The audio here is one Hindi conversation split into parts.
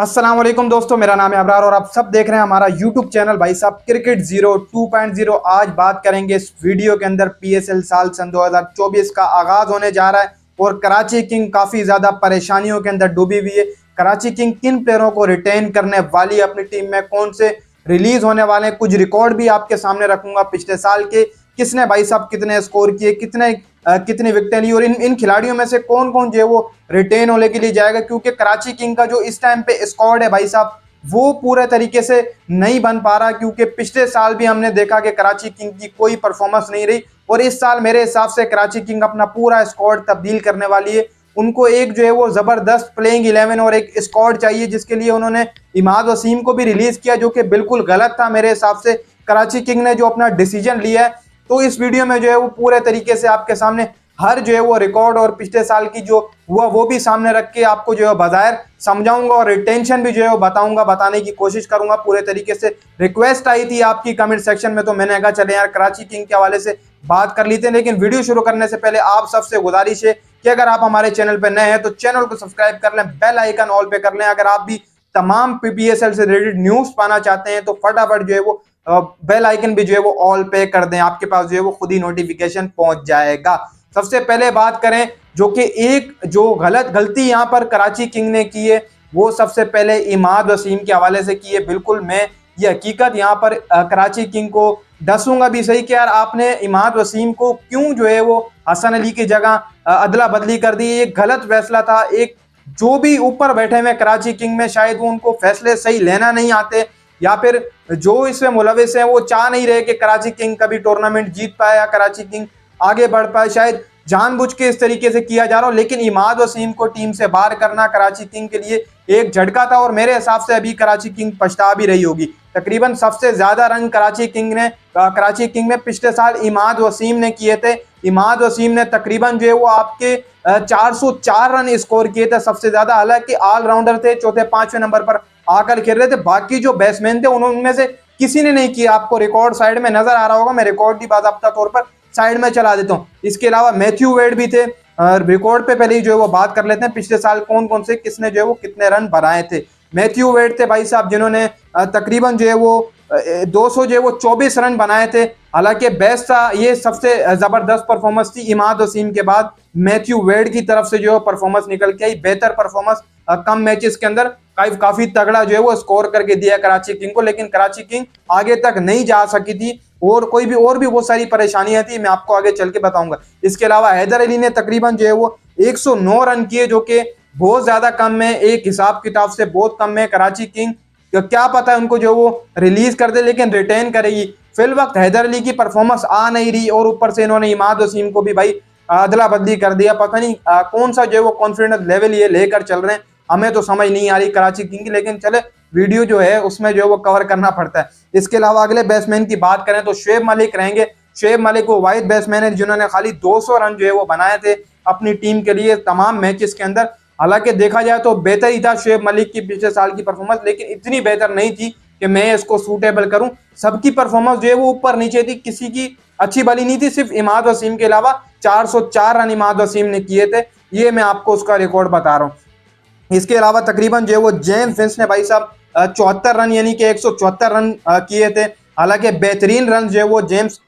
अस्सलाम वालेकुम दोस्तों, मेरा नाम है अबरार और आप सब देख रहे हैं हमारा यूट्यूब चैनल भाई साहब क्रिकेट जीरो 2.0। आज बात करेंगे इस वीडियो के अंदर पीएसएल साल सन 2024 का आगाज होने जा रहा है और कराची किंग काफी ज्यादा परेशानियों के अंदर डूबी हुई है। कराची किंग किन प्लेयरों को रिटेन करने वाली है अपनी टीम में, कौन से रिलीज होने वाले हैं, कुछ रिकॉर्ड भी आपके सामने रखूंगा पिछले साल के, किसने भाई साहब कितने स्कोर किए, कितनी विकेटें ली और इन खिलाड़ियों में से कौन कौन जो है वो रिटेन होने के लिए जाएगा। क्योंकि कराची किंग का जो इस टाइम पे स्क्वाड है भाई साहब वो पूरे तरीके से नहीं बन पा रहा, क्योंकि पिछले साल भी हमने देखा कि कराची किंग की कोई परफॉर्मेंस नहीं रही और इस साल मेरे हिसाब से कराची किंग अपना पूरा स्क्वाड तब्दील करने वाली है। उनको एक जो है वो जबरदस्त प्लेइंग 11 और एक स्क्वाड चाहिए, जिसके लिए उन्होंने इमाद वसीम को भी रिलीज किया, जो कि बिल्कुल गलत था मेरे हिसाब से। कराची किंग ने जो अपना डिसीजन लिया है, तो इस वीडियो में जो है वो पूरे तरीके से आपके सामने हर जो है वो रिकॉर्ड और पिछले साल की जो हुआ वो भी सामने रख के आपको जो है बाजार समझाऊंगा और रिटेंशन भी जो है वो बताने की कोशिश करूंगा पूरे तरीके से। रिक्वेस्ट आई थी आपकी कमेंट सेक्शन में, तो मैंने कहा चले यार कराची किंग के हवाले से बात कर लेते हैं। लेकिन वीडियो शुरू करने से पहले आप सबसे गुजारिश है कि अगर आप हमारे चैनल पर नए हैं तो चैनल को सब्सक्राइब कर लें, बेल आइकन ऑल पे कर लें। अगर आप भी तमाम पीपीएसएल से रिलेटेड न्यूज पाना चाहते हैं तो फटाफट जो है वो बेल आइकन भी जो है वो ऑल पे कर दें, आपके पास जो है वो खुद ही नोटिफिकेशन पहुंच जाएगा। सबसे पहले बात करें जो कि एक जो गलती यहां पर कराची किंग ने की है, वो सबसे पहले इमाद वसीम के हवाले से की है। बिल्कुल मैं ये हकीकत यहां पर कराची किंग को दसूंगा भी सही कि यार आपने इमाद वसीम को क्यों जो है वो हसन अली की जगह अदला बदली कर दी। एक गलत फैसला था। एक जो भी ऊपर बैठे हुए कराची किंग में शायद वो उनको फैसले सही लेना नहीं आते, या फिर जो इसमें मुलविस हैं वो चाह नहीं रहे कि कराची किंग कभी टूर्नामेंट जीत पाए या कराची किंग आगे बढ़ पाए। शायद जानबूझ के इस तरीके से किया जा रहा हो, लेकिन इमाद वसीम को टीम से बाहर करना कराची किंग के लिए एक झटका था और मेरे हिसाब से अभी कराची किंग पछता भी रही होगी। तकरीबन सबसे ज्यादा रन कराची किंग में पिछले साल इमाद वसीम ने किए थे। इमाद वसीम ने तकरीबन जो है वो आपके 404 रन स्कोर किए थे, सबसे ज्यादा। हालांकि ऑलराउंडर थे, चौथे पांचवें नंबर पर आकर खेल रहे थे। बाकी जो बैट्समैन थे उनमें से किसी ने नहीं किया। आपको रिकॉर्ड साइड में नजर आ रहा होगा, मैं रिकॉर्ड भी बाकायदा तौर पर साइड में चला देता हूँ। इसके अलावा मैथ्यू वेड भी थे। रिकॉर्ड पे पहले ही जो है वो बात कर लेते हैं, पिछले साल कौन कौन से किसने जो है वो कितने रन बनाए थे। मैथ्यू वेड थे भाई साहब, जिन्होंने तकरीबन जो है वो 200 जो है वो 24 रन बनाए थे। हालांकि बेस्ट था, ये सबसे जबरदस्त परफॉर्मेंस थी। इमाद वसीम के बाद मैथ्यू वेड की तरफ से जो है परफॉर्मेंस निकल के आई, बेहतर परफॉर्मेंस कम मैचेस के अंदर काफी तगड़ा जो है वो स्कोर करके दिया कराची किंग को। लेकिन कराची किंग आगे तक नहीं जा सकी थी और और भी बहुत सारी परेशानियां थी, मैं आपको आगे चल के बताऊंगा। इसके अलावा हैदर अली ने तकरीबन जो है वो 109 रन किए, जो कि बहुत ज्यादा कम है, एक हिसाब किताब से बहुत कम है। कराची किंग क्या पता है उनको जो वो रिलीज कर दे, लेकिन रिटेन करेगी। फिल वक्त हैदर अली की परफॉर्मेंस आ नहीं रही और ऊपर से इन्होंने इमाद वसीम को भी भाई अदला बदली कर दिया। पता नहीं कौन सा जो है वो कॉन्फिडेंस लेवल ये लेकर चल रहे हैं, हमें तो समझ नहीं आ रही कराची किंग की। लेकिन चले वीडियो जो है उसमें जो है वो कवर करना पड़ता है। इसके अलावा अगले बैट्समैन की बात करें तो शुएब मलिक रहेंगे। शुएब मलिक वो वाहिद बैट्समैन है जिन्होंने खाली 200 रन जो है वो बनाए थे अपनी टीम के लिए तमाम मैचेस के अंदर। हालांकि देखा जाए तो बेहतर ही था शुएब मलिक की पिछले साल की परफॉर्मेंस, लेकिन इतनी बेहतर नहीं थी कि मैं इसको सूटेबल करूं। सबकी परफॉर्मेंस जो है वो ऊपर नीचे थी, किसी की अच्छी भली नहीं थी। सिर्फ इमाद वसीम के अलावा 404 रन इमाद वसीम ने किए थे, ये मैं आपको उसका रिकॉर्ड बता रहा हूँ। इसके अलावा तकरीबन जो है वो जेम्स विंस ने भाई साहब 74 रन यानी कि 174 रन किए थे। हालांकि बेहतरीन रन जो है वो जेम्स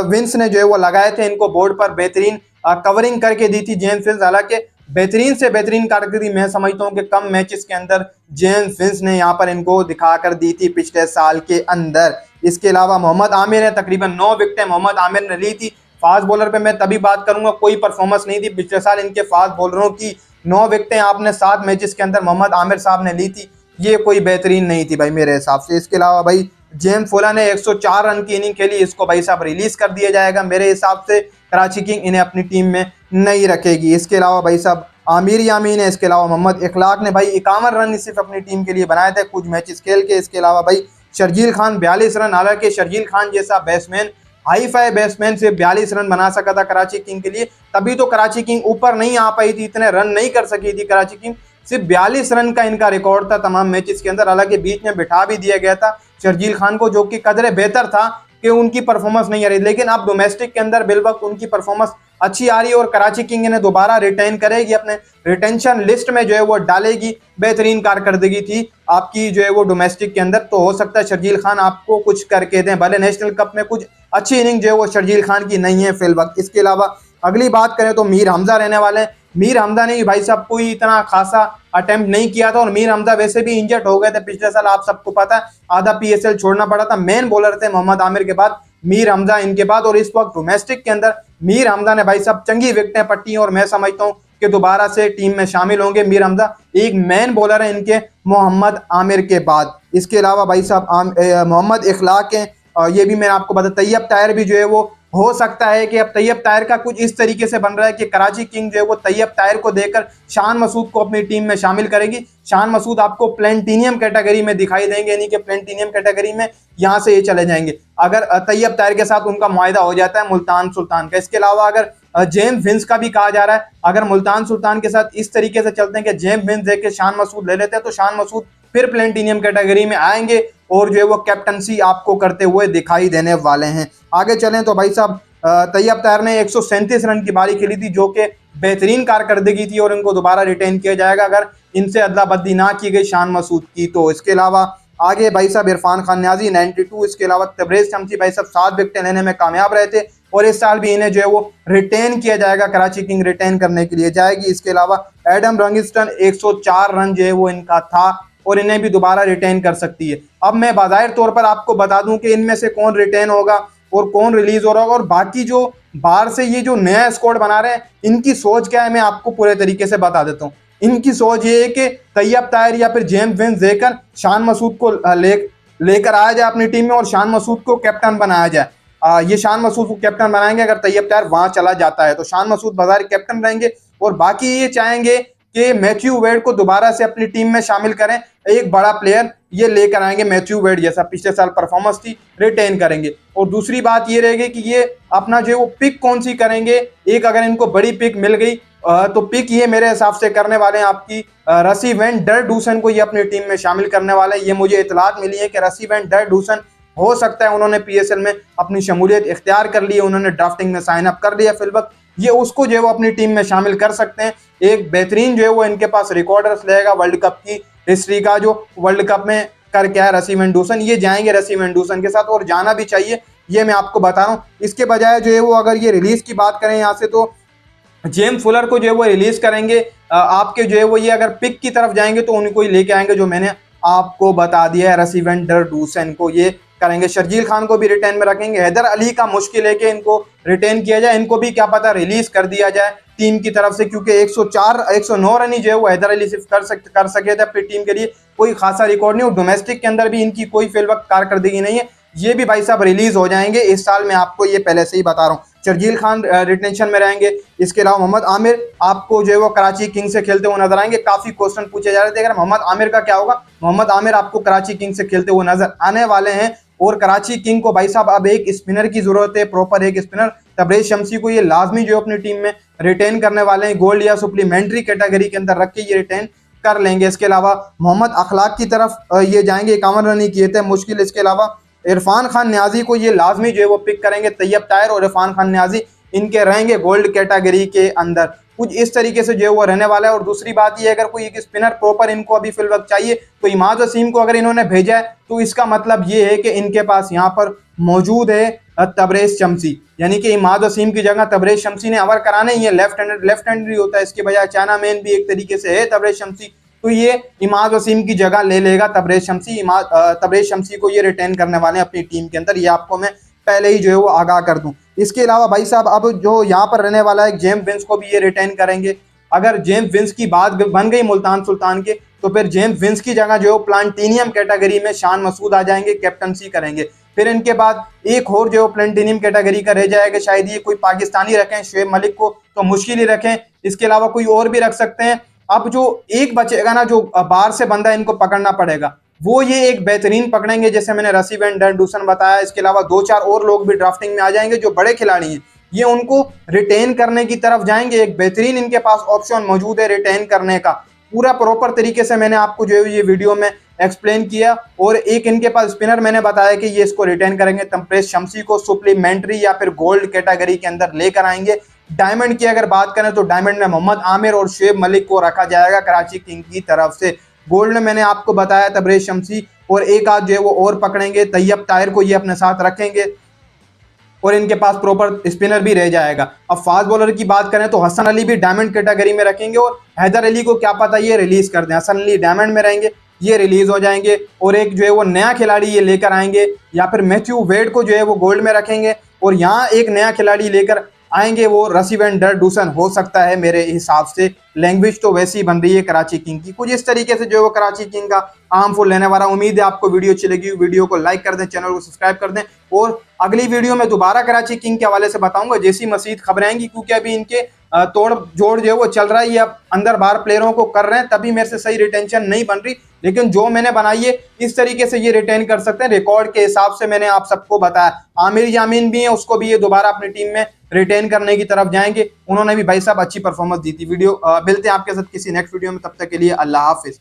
विंस ने जो है वो लगाए थे, इनको बोर्ड पर बेहतरीन कवरिंग करके दी थी जेम्स विंस। हालांकि बेहतरीन से बेहतरीन कारकर्दगी मैं समझता हूं कि कम मैचेस के अंदर जेम्स विंस ने यहां पर इनको दिखाकर दी थी पिछले साल के अंदर। इसके अलावा मोहम्मद आमिर ने तकरीबन 9 विकेटें मोहम्मद आमिर ने ली थी। फास्ट बॉलर पे मैं तभी बात करूंगा, कोई परफॉर्मेंस नहीं थी पिछले साल इनके फास्ट बॉलरों की। 9 विकेटें आपने 7 मैचेस के अंदर मोहम्मद आमिर साहब ने ली थी, ये कोई बेहतरीन नहीं थी भाई मेरे हिसाब से। इसके अलावा भाई जेम्स फुला ने 104 रन की इनिंग खेली, इसको भाई साहब रिलीज कर दिया जाएगा। मेरे हिसाब से कराची किंग इन्हें अपनी टीम में नहीं रखेगी। इसके अलावा भाई साहब आमिर यामीन है। इसके अलावा मोहम्मद इखलाक ने भाई 51 रन सिर्फ अपनी टीम के लिए बनाए थे कुछ मैचेस खेल के। इसके अलावा भाई शर्जील खान 42 रन। हालांकि शर्जील खान जैसा बैट्समैन, हाई फाई बैट्समैन से 42 रन बना सका था कराची किंग के लिए, तभी तो कराची किंग ऊपर नहीं आ पाई थी, इतने रन नहीं कर सकी थी कराची किंग। सिर्फ 42 रन का इनका रिकॉर्ड था तमाम मैचेस के अंदर। हालांकि बीच में बिठा भी दिया गया था शर्जील खान को, जो कि कदरे बेहतर था कि उनकी परफॉर्मेंस नहीं आ रही। लेकिन अब डोमेस्टिक के अंदर बिलवक्त उनकी परफॉर्मेंस अच्छी आ रही है और कराची किंग इन्हें दोबारा रिटेन करेगी, अपने रिटेंशन लिस्ट में जो है वो डालेगी। बेहतरीन कारकर्दगी थी आपकी जो है वो डोमेस्टिक के अंदर, तो हो सकता है शर्जील खान आपको कुछ करके दें, भले नेशनल कप में कुछ अच्छी इनिंग जो है वो शर्जील खान की नहीं है फिल वक्त। इसके अलावा अगली बात करें तो मीर हमजा रहने वाले हैं। मीर हमजा ने भाई साहब कोई इतना खासा अटेम्प्ट नहीं किया था और मीर हमजा वैसे भी इंजर्ड हो गए थे पिछले साल, आप सबको पता है, आधा पीएसएल छोड़ना पड़ा था। मेन बॉलर थे मोहम्मद आमिर के बाद मीर हमजा इनके बाद, और इस वक्त डोमेस्टिक के अंदर मीर हमजा ने भाई साहब चंगी विकेटें पट्टी और मैं समझता हूँ कि दोबारा से टीम में शामिल होंगे। मीर हमजा एक मेन बॉलर है इनके मोहम्मद आमिर के बाद। इसके अलावा भाई साहब मोहम्मद इखलाक हैं, ये भी मैंने आपको बता, तैयब ताहिर भी जो है वो हो सकता है कि अब तैयब ताहिर का कुछ इस तरीके से बन रहा है कि कराची किंग जो है वो तैयब ताहिर को देकर शान मसूद को अपनी टीम में शामिल करेगी। शान मसूद आपको प्लेटिनियम कैटेगरी में दिखाई देंगे, यानी कि प्लेटिनियम कैटेगरी में यहां से ये चले जाएंगे अगर तैयब ताहिर के साथ उनका मुआहिदा हो जाता है मुल्तान सुल्तान का। इसके अलावा अगर जेम्स विंस का भी कहा जा रहा है, अगर मुल्तान सुल्तान के साथ इस तरीके से चलते हैं कि जेम्स विंस देके शान मसूद ले लेते हैं, तो शान मसूद फिर प्लेटिनियम कैटेगरी में आएंगे और जो है वो कैप्टनसी आपको करते हुए दिखाई देने वाले हैं। आगे चलें तो भाई साहब तैयब ताहिर ने 137 रन की बारी खेली थी, जो कि बेहतरीन कारकर्दगी थी और इनको दोबारा रिटेन किया जाएगा अगर इनसे अदला बदली ना की गई शान मसूद की तो। इसके अलावा आगे भाई साहब इरफान खान न्याजी 92, इसके अलावा तबरेज शमसी भाई साहब 7 विकेटें लेने में कामयाब रहे थे और इस साल भी इन्हें जो है वो रिटेन किया जाएगा, कराची किंग रिटेन करने के लिए जाएगी। इसके अलावा एडम रंगिस्टन 104 रन जो है वो इनका था और इन्हें भी दोबारा रिटेन कर सकती है। अब मैं बाज़ाहिर तौर पर आपको बता दूं कि इनमें से कौन रिटेन होगा और कौन रिलीज हो रहा होगा, और बाकी जो बाहर से ये जो नया स्क्वाड बना रहे हैं इनकी सोच क्या है मैं आपको पूरे तरीके से बता देता हूँ। इनकी सोच ये है कि तैयब ताहिर या फिर जेम्स विंस देकर शान मसूद को लेकर आया जाए अपनी टीम में और शान मसूद को कैप्टन बनाया जाए। ये शान मसूद को कैप्टन बनाएंगे, अगर तैयब ताहिर वहां चला जाता है तो शान मसूद बाजार कैप्टन रहेंगे, और बाकी ये चाहेंगे कि मैथ्यू वेड को दोबारा से अपनी टीम में शामिल करें, एक बड़ा प्लेयर ये लेकर आएंगे मैथ्यू वेड जैसा पिछले साल परफॉर्मेंस थी, रिटेन करेंगे। और दूसरी बात ये रहेगी कि ये अपना जो है वो पिक कौन सी करेंगे, एक अगर इनको बड़ी पिक मिल गई तो पिक ये मेरे हिसाब से करने वाले हैं आपकी रसी वैन डर डूसन को ये अपनी टीम में शामिल करने वाले हैं। ये मुझे इतलात मिली है कि रसी वैन डर डूसन हो सकता है उन्होंने पीएसएल में अपनी शमूलियत इख्तियार कर ली है, उन्होंने ड्राफ्टिंग में साइन अप कर लिया फिलवक्त, ये उसको जो है वो अपनी टीम में शामिल कर सकते हैं। एक बेहतरीन जो है वो इनके पास रिकॉर्डर्स रहेगा वर्ल्ड कप की हिस्ट्री का, जो वर्ल्ड कप में कर क्या है रसी वेंडूसन, ये जाएंगे रसी वेंडूसन के साथ और जाना भी चाहिए, ये मैं आपको बता रहा हूँ। इसके बजाय जो है वो अगर ये रिलीज की बात करें यहाँ से तो जेम्स फुलर को जो है वो रिलीज करेंगे। आपके जो है वो ये अगर पिक की तरफ जाएंगे तो उनको ही लेके आएंगे जो मैंने आपको बता दिया है, रसी वेंडूसन को ये करेंगे। शर्जील खान को भी रिटेन में रखेंगे। हैदर अली का मुश्किल है कि इनको रिटेन किया जाए, इनको भी क्या पता रिलीज कर दिया जाए टीम की तरफ से, क्योंकि 109 रन ही जो है वो हैदर अली सिर्फ कर सके थे अपनी टीम के लिए, कोई खासा रिकॉर्ड नहीं, और डोमेस्टिक के अंदर भी इनकी कोई फिलवक्त कारकर्दगी नहीं है। ये भी भाई साहब रिलीज हो जाएंगे इस साल, मैं आपको ये पहले से ही बता रहा हूँ। शर्जील खान रिटेंशन में रहेंगे। इसके अलावा मोहम्मद आमिर आपको जो है वो कराची किंग से खेलते हुए नजर आएंगे। काफी क्वेश्चन पूछे जा रहे थे अगर मोहम्मद आमिर का क्या होगा, मोहम्मद आमिर आपको कराची किंग से खेलते हुए नजर आने वाले हैं। और कराची किंग को भाई साहब अब एक स्पिनर की जरूरत है, प्रॉपर एक स्पिनर। तबरेज शमसी को ये लाजमी जो अपनी टीम में रिटेन करने वाले हैं, गोल्ड या सप्लीमेंट्री कैटेगरी के अंदर रख के ये रिटेन कर लेंगे। इसके अलावा मोहम्मद अखलाक की तरफ ये जाएंगे, 51 रन ही किए थे मुश्किल। इसके अलावा इरफान खान न्याजी को ये लाजमी जो है वो पिक करेंगे। तैयब ताहिर और इरफान खान न्याजी इनके रहेंगे गोल्ड कैटेगरी के अंदर, कुछ इस तरीके से जो है वो रहने वाला है। और दूसरी बात ये अगर कोई एक स्पिनर प्रॉपर इनको अभी फिल वक्त चाहिए तो इमाद वसीम को अगर इन्होंने भेजा है तो इसका मतलब ये है कि इनके पास यहाँ पर मौजूद है तबरेज शमसी, यानी कि इमाद वसीम की जगह तबरेज शमसी ने ओवर कराने ही है। लेफ्ट हैंड होता है, इसके बजाय चाइना मैन भी एक तरीके से है तबरेज शमसी, तो ये इमाद वसीम की जगह ले लेगा तबरेज शमसी। तबरेज शमसी को ये रिटेन करने वाले हैं अपनी टीम के अंदर, ये आपको मैं पहले ही जो है वो आगाह कर दूं। इसके अलावा भाई साहब अब जो यहाँ पर रहने वाला है जेम्स विंस को भी ये रिटेन करेंगे। अगर जेम्स विंस की बात बन गई मुल्तान सुल्तान के तो फिर जेम्स विंस की जगह जो है प्लाटिनियम कैटेगरी में शान मसूद आ जाएंगे, कैप्टनसी करेंगे। फिर इनके बाद एक और जो प्लेटिनियम कैटेगरी का रह जाएगा, शायद ये कोई पाकिस्तानी रखें, शुएब मलिक को तो मुश्किल ही रखें, इसके अलावा कोई और भी रख सकते हैं। अब जो एक बचेगा ना, जो बाहर से बंदा इनको पकड़ना पड़ेगा, वो ये एक बेहतरीन पकड़ेंगे, जैसे मैंने रसी वैन डूसन बताया। इसके अलावा 2-4 और लोग भी ड्राफ्टिंग में आ जाएंगे जो बड़े खिलाड़ी हैं, ये उनको रिटेन करने की तरफ जाएंगे। एक बेहतरीन इनके पास ऑप्शन मौजूद है रिटेन करने का, पूरा प्रॉपर तरीके से मैंने आपको जो है ये वीडियो में एक्सप्लेन किया। और एक इनके पास स्पिनर मैंने बताया कि ये इसको रिटेन करेंगे, तबरेज शमसी को सप्लीमेंट्री या फिर गोल्ड कैटेगरी के अंदर लेकर आएंगे। डायमंड की अगर बात करें तो डायमंड में मोहम्मद आमिर और शुएब मलिक को रखा जाएगा कराची किंग की तरफ से। गोल्ड में मैंने आपको बताया तबरेज शमसी और एक आध जो है वो और पकड़ेंगे, तैयब ताहिर को ये अपने साथ रखेंगे और इनके पास प्रॉपर स्पिनर भी रह जाएगा। अब फास्ट बॉलर की बात करें तो हसन अली भी डायमंड कैटेगरी में रखेंगे और हैदर अली को क्या पता ये रिलीज कर दें, हसन अली डायमंड में रहेंगे, ये रिलीज हो जाएंगे और एक जो है वो नया खिलाड़ी ये लेकर आएंगे, या फिर मैथ्यू वेड को जो है वो गोल्ड में रखेंगे और यहाँ एक नया खिलाड़ी लेकर आएंगे, वो रसीवन डरडूसन हो सकता है मेरे हिसाब से। लैंग्वेज तो वैसी ही बन रही है कराची किंग की, कुछ इस तरीके से जो है वो कराची किंग का आर्म फुल लेने वाला। उम्मीद है आपको वीडियो अच्छी लगी, वीडियो को लाइक कर दें, चैनल को सब्सक्राइब कर दें और अगली वीडियो में दोबारा कराची किंग के हवाले से बताऊंगा जैसी मजीद खबरें आएंगी, क्योंकि अभी इनके तोड़ जोड़ जो है वो चल रहा है, ये अब अंदर बाहर प्लेयरों को कर रहे हैं, तभी मेरे से सही रिटेंशन नहीं बन रही, लेकिन जो मैंने बनाई है इस तरीके से ये रिटेन कर सकते हैं। रिकॉर्ड के हिसाब से मैंने आप सबको बताया। आमिर यामीन भी है, उसको भी ये दोबारा अपनी टीम में रिटेन करने की तरफ जाएंगे, उन्होंने भी भाई साहब अच्छी परफॉर्मेंस दी थी। वीडियो मिलते हैं आपके साथ किसी नेक्स्ट वीडियो में, तब तक के लिए अल्लाह हाफिज।